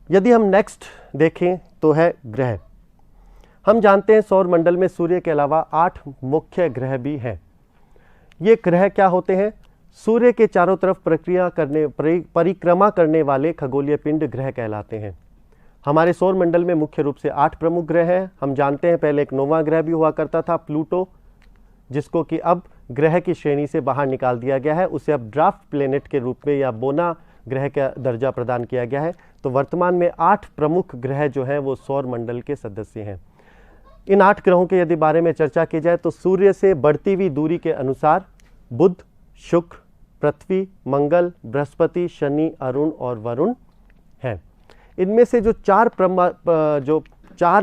यदि हम नेक्स्ट देखें तो है ग्रह। हम जानते हैं सौर मंडल में सूर्य के अलावा 8 मुख्य ग्रह भी हैं। ये ग्रह क्या होते हैं? सूर्य के चारों तरफ परिक्रमा करने वाले खगोलीय पिंड ग्रह कहलाते हैं। हमारे सौर मंडल में मुख्य रूप से 8 प्रमुख ग्रह हैं। हम जानते हैं पहले एक नौवां ग्रह भी हुआ करता था, प्लूटो, जिसको कि अब ग्रह की श्रेणी से बाहर निकाल दिया गया है। उसे अब ड्राफ्ट प्लेनेट के रूप में या बोना ग्रह का दर्जा प्रदान किया गया है। तो वर्तमान में 8 प्रमुख ग्रह जो हैं वो सौर मंडल के सदस्य हैं। इन 8 ग्रहों के यदि बारे में चर्चा की जाए तो सूर्य से बढ़ती हुई दूरी के अनुसार बुध, शुक्र, पृथ्वी, मंगल, बृहस्पति, शनि, अरुण और वरुण हैं। इनमें से जो 4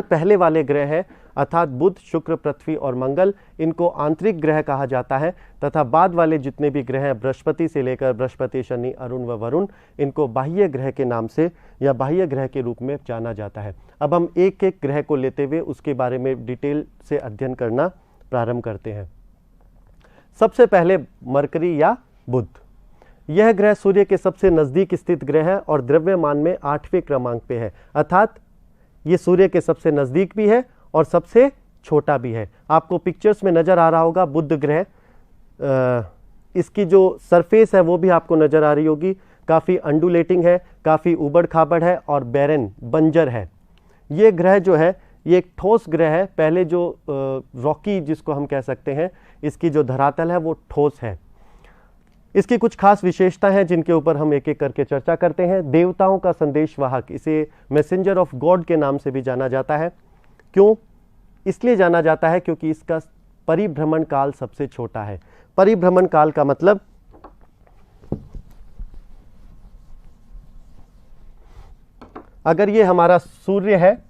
पहले वाले ग्रह हैं अर्थात बुध, शुक्र, पृथ्वी और मंगल, इनको आंतरिक ग्रह कहा जाता है तथा बाद वाले जितने भी ग्रह हैं बृहस्पति से लेकर बृहस्पति, शनि, अरुण व वरुण, इनको बाह्य ग्रह के नाम से या बाह्य ग्रह के रूप में जाना जाता है। अब हम एक एक ग्रह को लेते हुए उसके बारे में डिटेल से अध्ययन करना प्रारंभ करते हैं। सबसे पहले मरकरी या बुध। यह ग्रह सूर्य के सबसे नज़दीक स्थित ग्रह है और द्रव्यमान में 8वें क्रमांक पे है, अर्थात ये सूर्य के सबसे नज़दीक भी है और सबसे छोटा भी है। आपको पिक्चर्स में नज़र आ रहा होगा बुध ग्रह, इसकी जो सरफेस है वो भी आपको नज़र आ रही होगी, काफ़ी अंडुलेटिंग है, काफ़ी उबड़ खाबड़ है और बैरन बंजर है। ये ग्रह जो है ये एक ठोस ग्रह है। पहले जो रॉकी जिसको हम कह सकते हैं, इसकी जो धरातल है वो ठोस है। इसकी कुछ खास विशेषता हैं जिनके ऊपर हम एक एक करके चर्चा करते हैं। देवताओं का संदेशवाहक, इसे मैसेंजर ऑफ गॉड के नाम से भी जाना जाता है। क्यों? इसलिए जाना जाता है क्योंकि इसका परिभ्रमण काल सबसे छोटा है। परिभ्रमण काल का मतलब अगर ये हमारा सूर्य है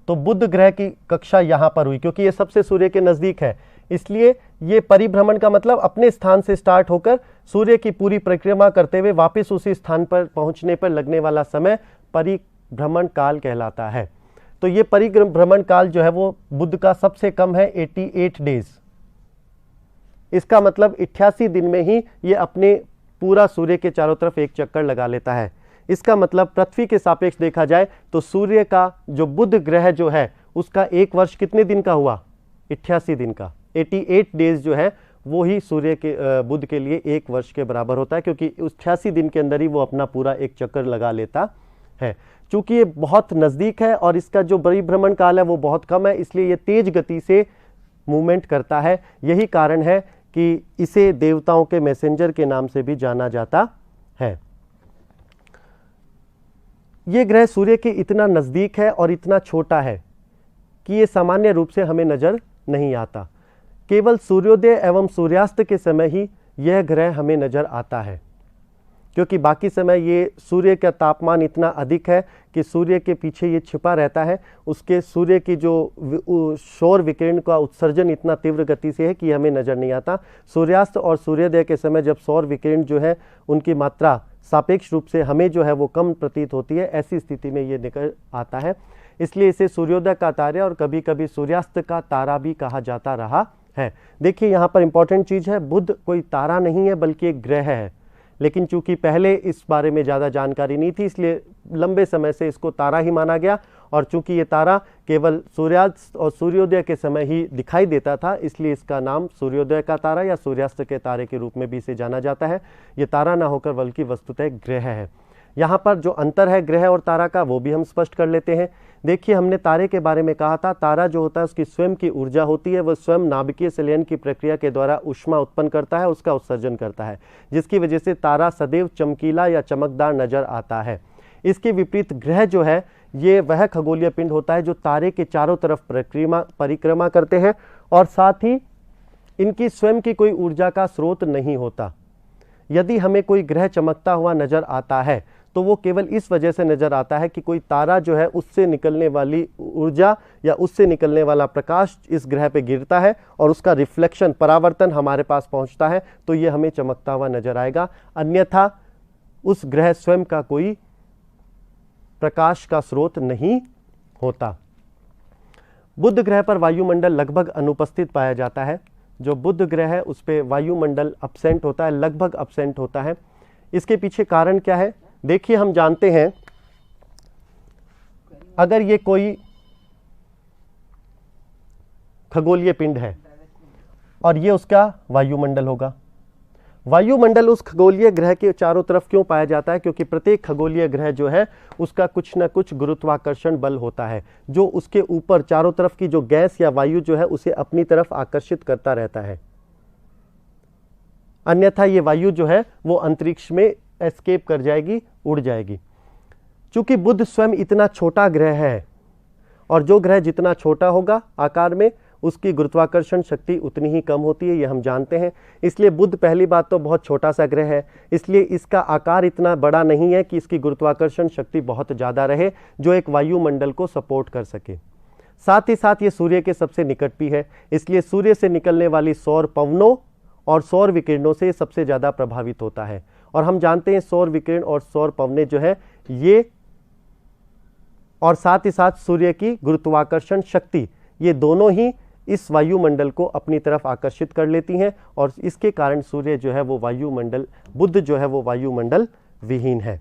तो बुध ग्रह की कक्षा यहां पर हुई, क्योंकि ये सबसे सूर्य के नजदीक है, इसलिए ये परिभ्रमण का मतलब अपने स्थान से स्टार्ट होकर सूर्य की पूरी परिक्रमा करते हुए वापस उसी स्थान पर पहुंचने पर लगने वाला समय परिभ्रमण काल कहलाता है। तो ये परिभ्रमण काल जो है वो बुध का सबसे कम है, 88 डेज। इसका मतलब 88 दिन में ही ये अपने पूरा सूर्य के चारों तरफ एक चक्कर लगा लेता है। इसका मतलब पृथ्वी के सापेक्ष देखा जाए तो सूर्य का जो बुध ग्रह जो है उसका एक वर्ष कितने दिन का हुआ? 88 दिन का। 88 डेज जो है वो ही सूर्य के बुध के लिए एक वर्ष के बराबर होता है, क्योंकि उस 86 दिन के अंदर ही वो अपना पूरा एक चक्कर लगा लेता है। चूंकि ये बहुत नज़दीक है और इसका जो परिभ्रमण काल है वो बहुत कम है, इसलिए ये तेज गति से मूवमेंट करता है। यही कारण है कि इसे देवताओं के मैसेंजर के नाम से भी जाना जाता है। ये ग्रह सूर्य के इतना नज़दीक है और इतना छोटा है कि ये सामान्य रूप से हमें नज़र नहीं आता। केवल सूर्योदय एवं सूर्यास्त के समय ही यह ग्रह हमें नज़र आता है, क्योंकि बाकी समय ये सूर्य का तापमान इतना अधिक है कि सूर्य के पीछे ये छिपा रहता है। उसके सूर्य की जो सौर विकिरण का उत्सर्जन इतना तीव्र गति से है कि हमें नज़र नहीं आता। सूर्यास्त और सूर्योदय के समय जब सौर विकिरण जो है उनकी मात्रा सापेक्ष रूप से हमें जो है वो कम प्रतीत होती है, ऐसी स्थिति में ये निकल आता है। इसलिए इसे सूर्योदय का तारा और कभी कभी सूर्यास्त का तारा भी कहा जाता रहा है। देखिए यहाँ पर इंपॉर्टेंट चीज़ है, बुध कोई तारा नहीं है बल्कि एक ग्रह है, लेकिन चूंकि पहले इस बारे में ज़्यादा जानकारी नहीं थी इसलिए लंबे समय से इसको तारा ही माना गया। और चूंकि ये तारा केवल सूर्यास्त और सूर्योदय के समय ही दिखाई देता था, इसलिए इसका नाम सूर्योदय का तारा या सूर्यास्त के तारे के रूप में भी इसे जाना जाता है। ये तारा ना होकर बल्कि वस्तुतः ग्रह है। यहाँ पर जो अंतर है ग्रह और तारा का वो भी हम स्पष्ट कर लेते हैं। देखिए, हमने तारे के बारे में कहा था, तारा जो होता है उसकी स्वयं की ऊर्जा होती है, वह स्वयं नाभिकीय संलयन की प्रक्रिया के द्वारा ऊष्मा उत्पन्न करता है, उसका उत्सर्जन करता है, जिसकी वजह से तारा सदैव चमकीला या चमकदार नजर आता है। इसके विपरीत ग्रह जो है ये वह खगोलीय पिंड होता है जो तारे के चारों तरफ परिक्रमा करते हैं और साथ ही इनकी स्वयं की कोई ऊर्जा का स्रोत नहीं होता। यदि हमें कोई ग्रह चमकता हुआ नजर आता है तो वो केवल इस वजह से नजर आता है कि कोई तारा जो है उससे निकलने वाली ऊर्जा या उससे निकलने वाला प्रकाश इस ग्रह पे गिरता है और उसका रिफ्लेक्शन, परावर्तन हमारे पास पहुंचता है, तो ये हमें चमकता हुआ नजर आएगा। अन्यथा उस ग्रह स्वयं का कोई प्रकाश का स्रोत नहीं होता। बुध ग्रह पर वायुमंडल लगभग अनुपस्थित पाया जाता है। जो बुध ग्रह है उस पर वायुमंडल अब्सेंट होता है, लगभग अब्सेंट होता है। इसके पीछे कारण क्या है? देखिए, हम जानते हैं अगर ये कोई खगोलीय पिंड है और ये उसका वायुमंडल होगा। वायुमंडल उस खगोलीय ग्रह के चारों तरफ क्यों पाया जाता है? क्योंकि प्रत्येक खगोलीय ग्रह जो है उसका कुछ ना कुछ गुरुत्वाकर्षण बल होता है जो उसके ऊपर चारों तरफ की जो गैस या वायु जो है उसे अपनी तरफ आकर्षित करता रहता है, अन्यथा ये वायु जो है वो अंतरिक्ष में एस्केप कर जाएगी, उड़ जाएगी। चूंकि बुध स्वयं इतना छोटा ग्रह है और जो ग्रह जितना छोटा होगा आकार में उसकी गुरुत्वाकर्षण शक्ति उतनी ही कम होती है, ये हम जानते हैं। इसलिए बुध पहली बात तो बहुत छोटा सा ग्रह है, इसलिए इसका आकार इतना बड़ा नहीं है कि इसकी गुरुत्वाकर्षण शक्ति बहुत ज़्यादा रहे जो एक वायुमंडल को सपोर्ट कर सके। साथ ही साथ ये सूर्य के सबसे निकट भी है, इसलिए सूर्य से निकलने वाली सौर पवनों और सौर विकिरणों से सबसे ज़्यादा प्रभावित होता है। और हम जानते हैं सौर विकिरण और सौर पवनें जो है ये, और साथ ही साथ सूर्य की गुरुत्वाकर्षण शक्ति, ये दोनों ही इस वायुमंडल को अपनी तरफ आकर्षित कर लेती हैं और इसके कारण सूर्य जो है वो वायुमंडल, बुध जो है वो वायुमंडल विहीन है।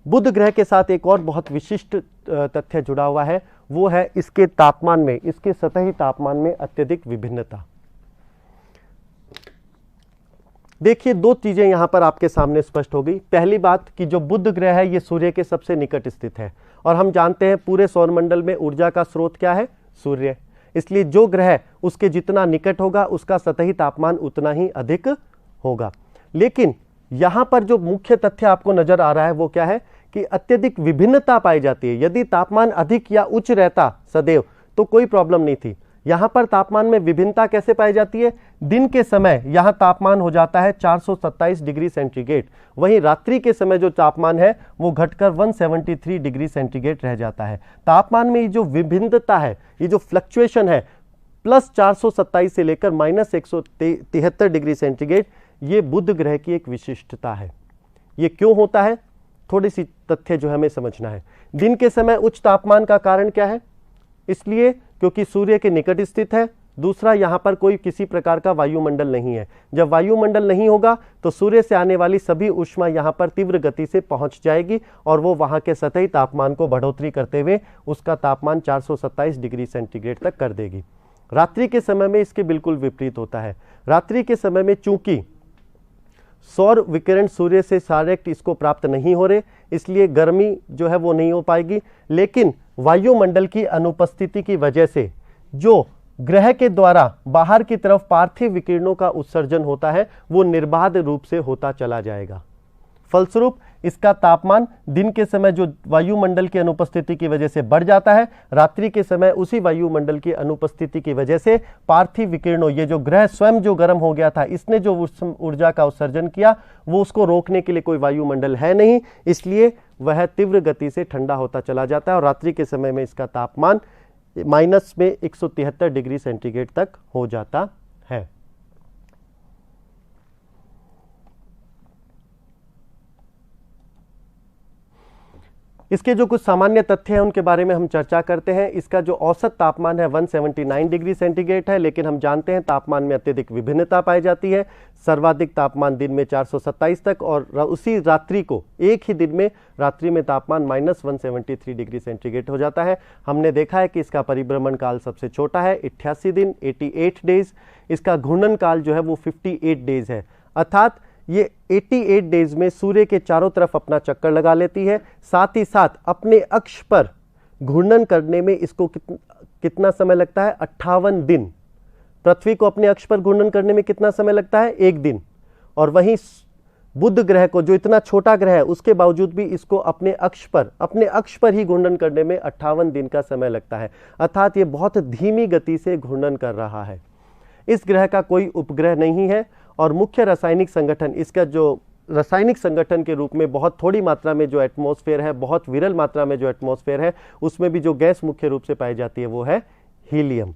बुध ग्रह के साथ एक और बहुत विशिष्ट तथ्य जुड़ा हुआ है, वो है इसके तापमान में, इसके सतही तापमान में अत्यधिक विभिन्नता। देखिए दो चीजें यहां पर आपके सामने स्पष्ट हो गई। पहली बात कि जो बुध ग्रह है ये सूर्य के सबसे निकट स्थित है और हम जानते हैं पूरे सौरमंडल में ऊर्जा का स्रोत क्या है? सूर्य। इसलिए जो ग्रह उसके जितना निकट होगा उसका सतही तापमान उतना ही अधिक होगा। लेकिन यहां पर जो मुख्य तथ्य आपको नजर आ रहा है वो क्या है कि अत्यधिक विभिन्नता पाई जाती है। यदि तापमान अधिक या उच्च रहता सदैव तो कोई प्रॉब्लम नहीं थी, यहां पर तापमान में विभिन्नता कैसे पाई जाती है? दिन के समय यहां तापमान हो जाता है 427 डिग्री सेंटीग्रेड, वहीं रात्रि के समय जो तापमान है वो घटकर 173 डिग्री सेंटीग्रेड रह जाता है। तापमान में ये जो विभिन्नता है, ये जो फ्लक्चुएशन है प्लस 427 से लेकर माइनस 173 डिग्री सेंटीग्रेड, ये बुध ग्रह की एक विशिष्टता है। ये क्यों होता है? थोड़ी सी तथ्य जो हमें समझना है। दिन के समय उच्च तापमान का कारण क्या है? इसलिए क्योंकि सूर्य के निकट स्थित है। दूसरा, यहां पर कोई किसी प्रकार का वायुमंडल नहीं है। जब वायुमंडल नहीं होगा तो सूर्य से आने वाली सभी ऊष्मा यहां पर तीव्र गति से पहुंच जाएगी और वो वहां के सतही तापमान को बढ़ोतरी करते हुए उसका तापमान 427 डिग्री सेंटीग्रेड तक कर देगी। रात्रि के समय में इसके बिल्कुल विपरीत होता है। रात्रि के समय में चूंकि सौर विकिरण सूर्य से डायरेक्ट इसको प्राप्त नहीं हो रहे, इसलिए गर्मी जो है वो नहीं हो पाएगी। लेकिन वायुमंडल की अनुपस्थिति की वजह से जो ग्रह के द्वारा बाहर की तरफ पार्थिव विकिरणों का उत्सर्जन होता है वो निर्बाध रूप से होता चला जाएगा। फलस्वरूप इसका तापमान दिन के समय जो वायुमंडल की अनुपस्थिति की वजह से बढ़ जाता है, रात्रि के समय उसी वायुमंडल की अनुपस्थिति की वजह से पार्थिव विकिरणों, ये जो ग्रह स्वयं जो गर्म हो गया था, इसने जो ऊर्जा का उत्सर्जन किया वो उसको रोकने के लिए कोई वायुमंडल है नहीं, इसलिए वह तीव्र गति से ठंडा होता चला जाता है और रात्रि के समय में इसका तापमान माइनस में 173 डिग्री सेंटीग्रेड तक हो जाता है। इसके जो कुछ सामान्य तथ्य हैं उनके बारे में हम चर्चा करते हैं। इसका जो औसत तापमान है 179 डिग्री सेंटीग्रेड है, लेकिन हम जानते हैं तापमान में अत्यधिक विभिन्नता पाई जाती है। सर्वाधिक तापमान दिन में 427 तक और उसी रात्रि को एक ही दिन में रात्रि में तापमान माइनस 173 डिग्री सेंटीग्रेड हो जाता है। हमने देखा है कि इसका परिभ्रमण काल सबसे छोटा है 88 दिन 88 डेज। इसका घूर्णन काल जो है वो 58 डेज है, अर्थात ये 88 डेज में सूर्य के चारों तरफ अपना चक्कर लगा लेती है। साथ ही साथ अपने अक्ष पर घूर्णन करने में इसको कितना समय लगता है? 58 दिन। पृथ्वी को अपने अक्ष पर घूर्णन करने में कितना समय लगता है? 1 दिन। और वहीं बुध ग्रह को, जो इतना छोटा ग्रह है, उसके बावजूद भी इसको अपने अक्ष पर ही घूर्णन करने में 58 दिन का समय लगता है, अर्थात ये बहुत धीमी गति से घूर्णन कर रहा है। इस ग्रह का कोई उपग्रह नहीं है और मुख्य रासायनिक संगठन, इसका जो रासायनिक संगठन के रूप में बहुत थोड़ी मात्रा में जो एटमॉस्फेयर है, बहुत विरल मात्रा में जो एटमॉस्फेयर है, उसमें भी जो गैस मुख्य रूप से पाई जाती है वो है हीलियम।